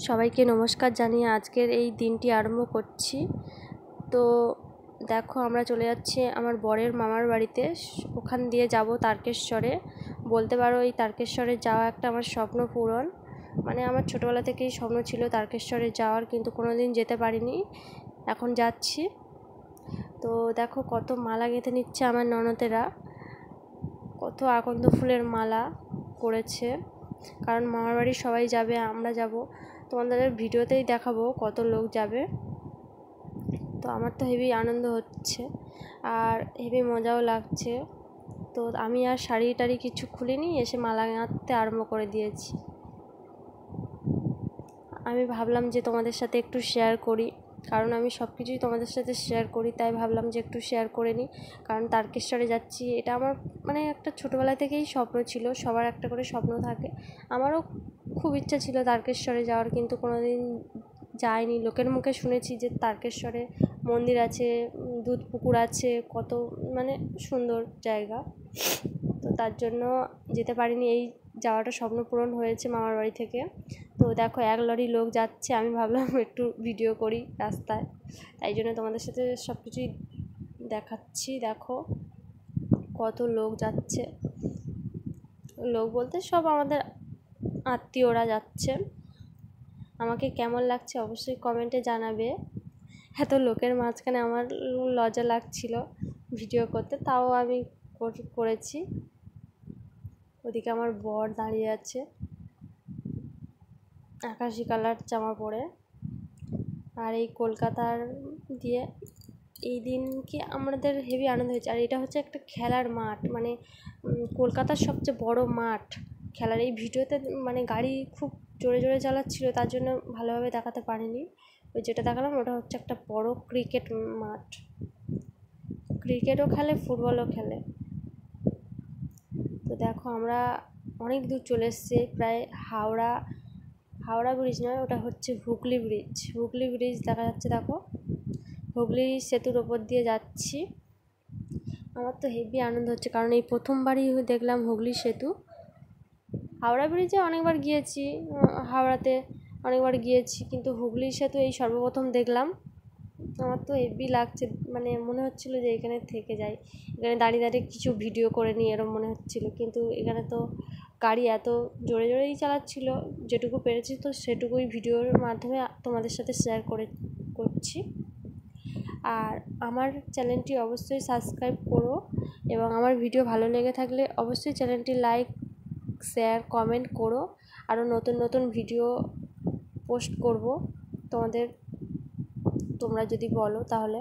সবাইকে নমস্কার জানিয়ে আজকের এই দিনটি আরম্ভ করছি। তো দেখো আমরা চলে যাচ্ছি আমার বরের মামার বাড়িতে, ওখান দিয়ে যাব তারকেশ্বরে। বলতে পারো এই তারকেশ্বরে যাওয়া একটা আমার স্বপ্ন পূরণ। মানে আমার ছোটোবেলা থেকেই স্বপ্ন ছিল তারকেশ্বরে যাওয়ার, কিন্তু কোনো দিন যেতে পারিনি, এখন যাচ্ছি। তো দেখো কত মালা গেঁথে নিচ্ছে আমার ননদেরা, কত আকন্দ ফুলের মালা করেছে, কারণ মামার বাড়ি সবাই যাবে, আমরা যাব। তোমাদের ভিডিওতেই দেখাবো কত লোক যাবে। তো আমার তো হেভি আনন্দ হচ্ছে আর হেভি মজাও লাগছে। তো আমি আর শাড়ি টাড়ি কিছু খুলিনি, এসে মালা গাঁথতে আরম্ভ করে দিয়েছি। আমি ভাবলাম যে তোমাদের সাথে একটু শেয়ার করি, কারণ আমি সব কিছুই তোমাদের সাথে শেয়ার করি, তাই ভাবলাম যে একটু শেয়ার করে নিই। কারণ তারকেশ্বরে যাচ্ছি, এটা আমার মানে একটা ছোটোবেলা থেকেই স্বপ্ন ছিল, সবার একটা করে স্বপ্ন থাকে। আমারও খুব ইচ্ছা ছিল তারকেশ্বরে যাওয়ার, কিন্তু কোনো দিন যাইনি। লোকের মুখে শুনেছি যে তারকেশ্বরে মন্দির আছে, দুধ পুকুর আছে, কত মানে সুন্দর জায়গা। তো তার জন্য যেতে পারিনি, এই যাওয়াটা স্বপ্ন পূরণ হয়েছে মামার বাড়ি থেকে। তো দেখো এক লরি লোক যাচ্ছে, আমি ভাবলাম একটু ভিডিও করি রাস্তায়, তাই জন্য তোমাদের সাথে সব কিছুই দেখাচ্ছি। দেখো কত লোক যাচ্ছে, লোক বলতে সব আমাদের আত্মীয়রা যাচ্ছে। আমাকে কেমন লাগছে অবশ্যই কমেন্টে জানাবে। এত লোকের মাঝখানে আমার লজ্জা লাগছিল ভিডিও করতে, তাও আমি করেছি। ওদিকে আমার বর দাঁড়িয়ে আছে আকাশি কালার জামা পরে। আর এই কলকাতার দিয়ে এই দিনকে আমাদের হেভি আনন্দ হয়েছে। আর এটা হচ্ছে একটা খেলার মাঠ, মানে কলকাতার সবচেয়ে বড় মাঠ খেলার। এই ভিডিওতে মানে গাড়ি খুব জোরে জোরে চালাচ্ছিল, তার জন্য ভালোভাবে দেখাতে পারিনি। ওই যেটা দেখালাম ওটা হচ্ছে একটা বড় ক্রিকেট মাঠ, ক্রিকেটও খেলে ফুটবলও খেলে। তো দেখো আমরা অনেক দূর চলে এসেছি, প্রায় হাওড়া ব্রিজ নয়, ওটা হচ্ছে হুগলি ব্রিজ দেখা যাচ্ছে। দেখো হুগলি সেতুর ওপর দিয়ে যাচ্ছি। আমার তো হেভি আনন্দ হচ্ছে, কারণ এই প্রথমবারই দেখলাম হুগলি সেতু। হাওড়া ব্রিজে অনেকবার গিয়েছি, হাওড়াতে অনেকবার গিয়েছি, কিন্তু হুগলি সেতু এই সর্বপ্রথম দেখলাম। আমার তো হেভি লাগছে, মানে মনে হচ্ছিলো যে এখানে থেকে যাই, এখানে দাঁড়িয়ে দাঁড়িয়ে কিছু ভিডিও করে নিই, এরকম মনে হচ্ছিলো। কিন্তু এখানে তো গাড়ি এত জোরে জোরেই চালাচ্ছিল, যেটুকু পেরেছি তো সেটুকুই ভিডিওর মাধ্যমে তোমাদের সাথে শেয়ার করছি। আর আমার চ্যানেলটি অবশ্যই সাবস্ক্রাইব করো, এবং আমার ভিডিও ভালো লেগে থাকলে অবশ্যই চ্যানেলটি লাইক শেয়ার কমেন্ট করো। আরও নতুন নতুন ভিডিও পোস্ট করব তোমরা যদি বলো তাহলে।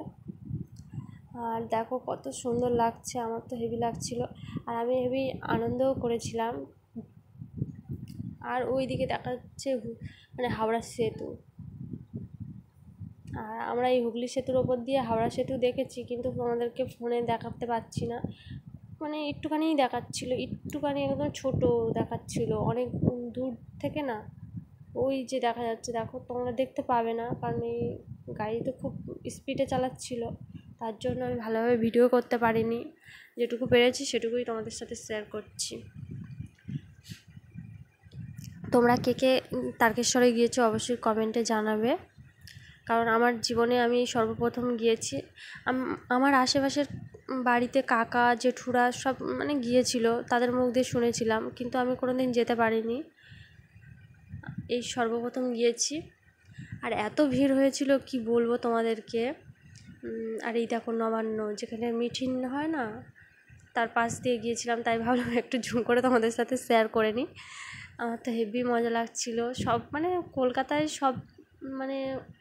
আর দেখো কত সুন্দর লাগছে, আমার তো হেভি লাগছিল, আর আমি হেভি আনন্দও করেছিলাম। আর ওই দিকে দেখা যাচ্ছে মানে হাওড়া সেতু। আর আমরা এই হুগলি সেতুর ওপর দিয়ে হাওড়া সেতু দেখেছি, কিন্তু আমাদেরকে ফোনে দেখাতে পারছি না, মানে একটুখানিই দেখাচ্ছিল, একটুখানি একদম ছোট দেখাচ্ছিল, অনেক দূর থেকে না। ওই যে দেখা যাচ্ছে, দেখো তোমরা দেখতে পাবে না, কারণ এই গাড়ি তো খুব স্পিডে চালাচ্ছিল, তার জন্য আমি ভালোভাবে ভিডিও করতে পারিনি। যেটুকু পেরেছি সেটুকুই তোমাদের সাথে শেয়ার করছি। তোমরা কে কে তারকেশ্বরে গিয়েছো অবশ্যই কমেন্টে জানাবে, কারণ আমার জীবনে আমি সর্বপ্রথম গিয়েছি। আমার আশেপাশের বাড়িতে কাকা জেঠুরা সব মানে গিয়েছিল, তাদের মুখ দিয়ে শুনেছিলাম, কিন্তু আমি কোনো দিন যেতে পারিনি, এই সর্বপ্রথম গিয়েছি। আর এত ভিড় হয়েছিল কি বলবো তোমাদেরকে। আর এই দেখো নবান্ন, যেখানে মিটিং হয় না, তার পাশ দিয়ে গিয়েছিলাম, তাই ভাবলাম একটু জুম করে তোমাদের সাথে শেয়ার করে নিই। আমার তো হেভি মজা লাগছিলো। সব মানে কলকাতায় সব মানে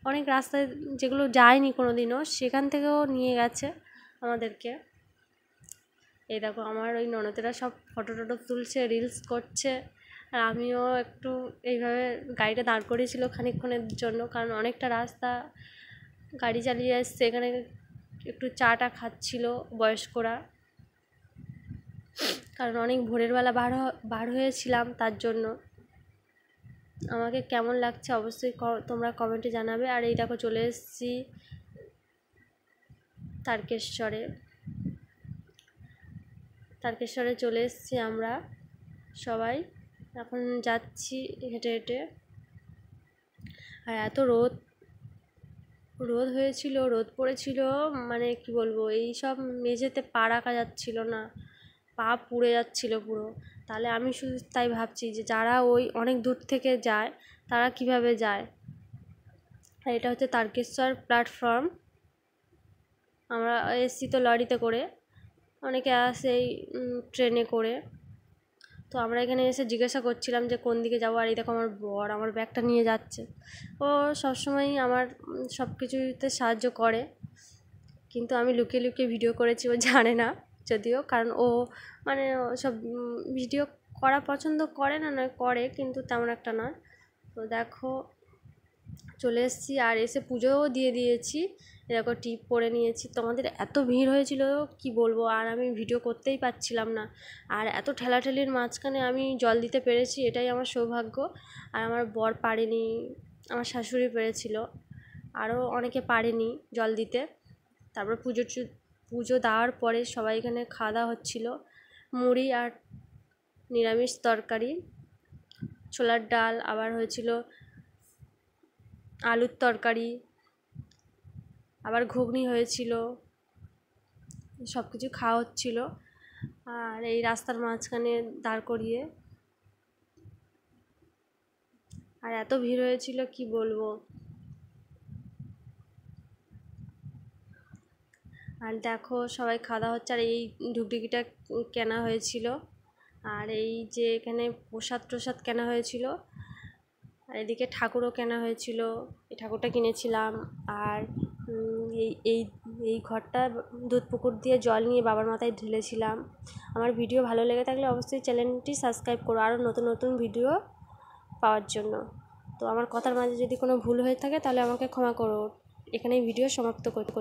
অনেক রাস্তায় যেগুলো যায়নি কোনো দিনও, সেখান থেকেও নিয়ে গেছে আমাদেরকে। এই দেখো আমার ওই ননদেরা সব ফটো টটো তুলছে, রিলস করছে, আর আমিও একটু এইভাবে গাড়িটা দাঁড় করিয়েছিল খানিকক্ষণের জন্য, কারণ অনেকটা রাস্তা গাড়ি চালিয়ে এসছে, এখানে একটু চাটা খাচ্ছিল বয়স্করা, কারণ অনেক ভোরের বেলা বার হয়েছিলাম, তার জন্য। আমাকে কেমন লাগছে অবশ্যই তোমরা কমেন্টে জানাবে। আর এই দেখো চলে এসেছি তারকেশ্বরে চলে এসেছি আমরা সবাই, এখন যাচ্ছি হেঁটে হেঁটে। আর এত রোদ রোদ হয়েছিল, রোদ পড়েছিল, মানে কি বলবো, এই সব মেঝেতে পা রাখা যাচ্ছিল না, পা পুড়ে যাচ্ছিল পুরো। তাহলে আমি শুধু তাই ভাবছি যে যারা ওই অনেক দূর থেকে যায় তারা কিভাবে যায়। আর এটা হচ্ছে তারকেশ্বর প্ল্যাটফর্ম। আমরা এসছি তো লরিতে করে, অনেকে আসে এই ট্রেনে করে। তো আমরা এখানে এসে জিজ্ঞাসা করছিলাম যে কোন দিকে যাবো, আর এই দেখো আমার বর আমার ব্যাগটা নিয়ে যাচ্ছে। ও সবসময়ই আমার সব কিছুতে সাহায্য করে, কিন্তু আমি লুকিয়ে লুকিয়ে ভিডিও করেছি, ও জানে না যদিও, কারণ ও মানে সব ভিডিও করা পছন্দ করে না, নয় করে কিন্তু তেমন একটা নয়। তো দেখো চলে এসেছি, আর এসে পুজোও দিয়ে দিয়েছি। এরকম টিপ পরে নিয়েছি। তোমাদের এত ভিড় হয়েছিল কি বলবো, আর আমি ভিডিও করতেই পারছিলাম না। আর এত ঠেলাঠেলির মাঝখানে আমি জল দিতে পেরেছি, এটাই আমার সৌভাগ্য। আর আমার বর পারেনি, আমার শাশুড়ি পেরেছিল, আরও অনেকে পারেনি জল দিতে। তারপর পুজো দেওয়ার পরে সবাই এখানে খাওয়া দাওয়া হচ্ছিলো। মুড়ি আর নিরামিষ তরকারি, ছোলার ডাল, আবার হয়েছিল আলুর তরকারি, আবার ঘুগনি হয়েছিল, সব কিছু খাওয়া হচ্ছিলো। আর এই রাস্তার মাঝখানে দাঁড় করিয়ে, আর এত ভিড় হয়েছিল কি বলবো। আর দেখো সবাই খাওয়া দাওয়া হচ্ছে, আর এই ঢুকঢুকিটা কেনা হয়েছিল, আর এই যে এখানে প্রসাদ টসাদ কেনা হয়েছিল, আর এদিকে ঠাকুরও কেনা হয়েছিল, এই ঠাকুরটা কিনেছিলাম। আর এই এই এই ঘরটা দুধ পুকুর দিয়ে জল নিয়ে বাবার মাথায় ঢেলেছিলাম। আমার ভিডিও ভালো লেগে থাকলে অবশ্যই চ্যানেলটি সাবস্ক্রাইব করো আরও নতুন নতুন ভিডিও পাওয়ার জন্য। তো আমার কথার মাঝে যদি কোনো ভুল হয়ে থাকে তাহলে আমাকে ক্ষমা করো। এখানেই ভিডিও সমাপ্ত করতে